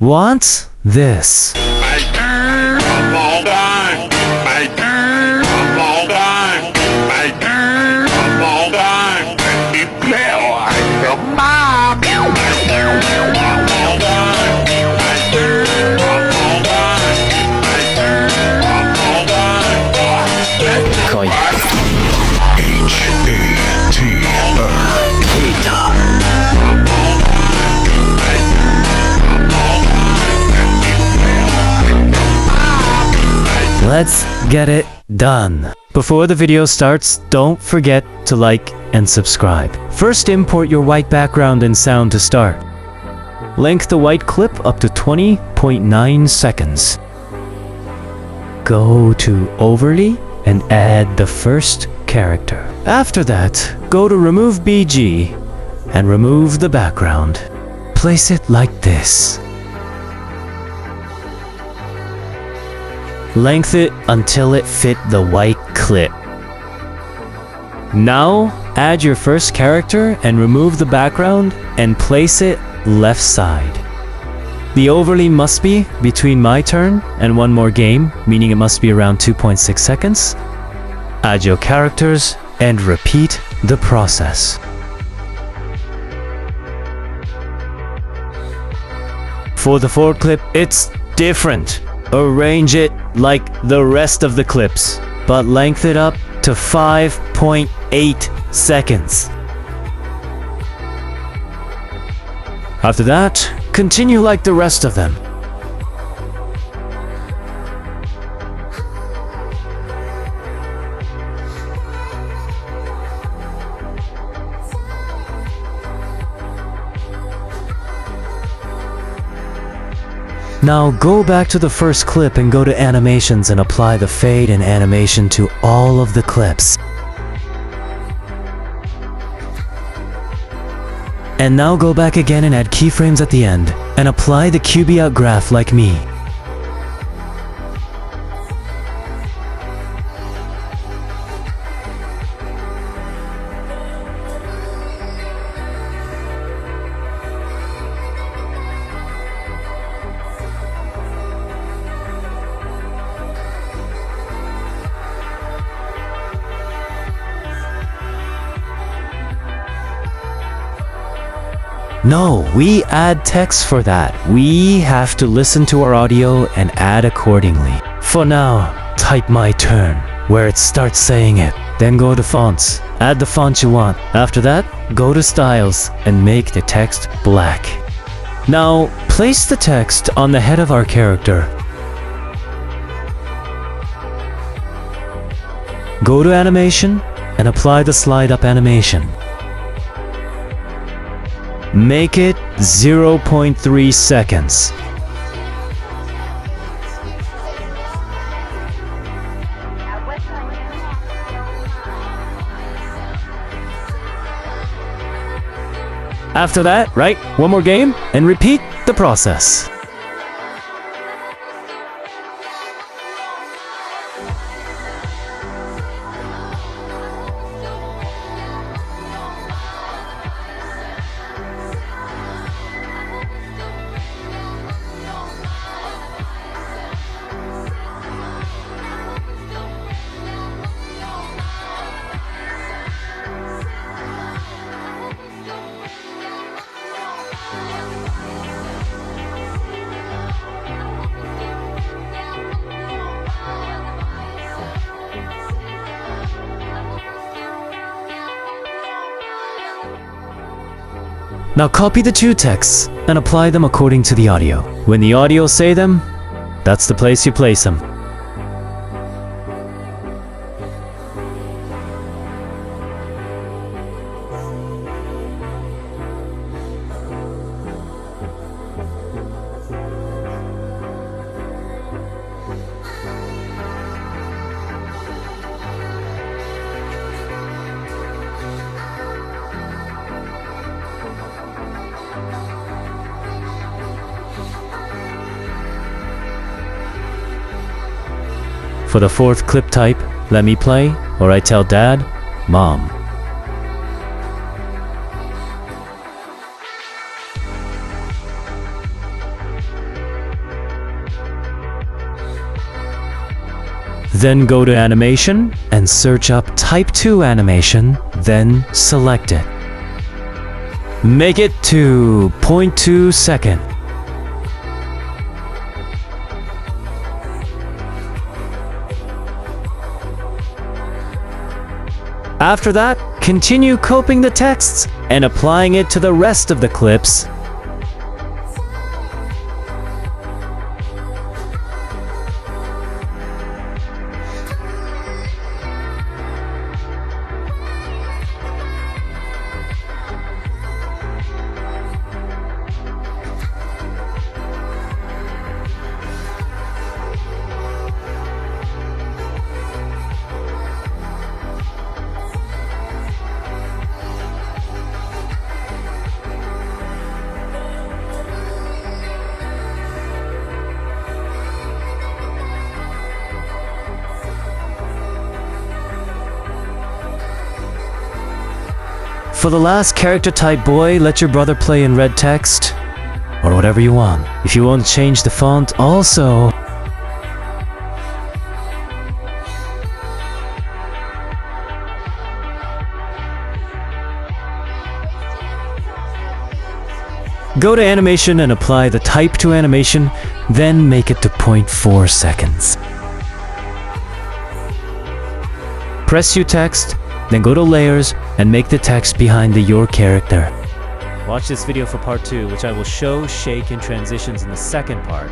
want this. Let's get it done. Before the video starts, don't forget to like and subscribe. First, import your white background and sound to start. Length the white clip up to 20.9 seconds. Go to Overlay and add the first character. After that, go to Remove BG and remove the background. Place it like this. Lengthen it until it fit the white clip. Now, add your first character and remove the background and place it left side. The overlay must be between my turn and one more game, meaning it must be around 2.6 seconds. Add your characters and repeat the process. For the forward clip, it's different. Arrange it like the rest of the clips, but lengthen it up to 5.8 seconds. After that, continue like the rest of them. Now go back to the first clip and go to animations and apply the fade and animation to all of the clips. And now go back again and add keyframes at the end and apply the QB out graph like me. No, we add text for that. We have to listen to our audio and add accordingly. For now, type my turn, where it starts saying it. Then go to fonts. Add the font you want. After that, go to styles and make the text black. Now, place the text on the head of our character. Go to animation and apply the slide up animation. Make it 0.3 seconds. After that, right, one more game and repeat the process. Now copy the two texts and apply them according to the audio. When the audio say them, that's the place you place them. For the fourth clip type, let me play, or I tell Dad, Mom. Then go to animation and search up type 2 animation, then select it. Make it to 0.2 second. After that, continue copying the texts and applying it to the rest of the clips. For the last character type boy, let your brother play in red text, or whatever you want. If you want to change the font, also go to animation and apply the type 2 animation, then make it to 0.4 seconds. Press U text, then go to layers and make the text behind the your character. Watch this video for part 2, which I will show, shake, and transitions in the second part.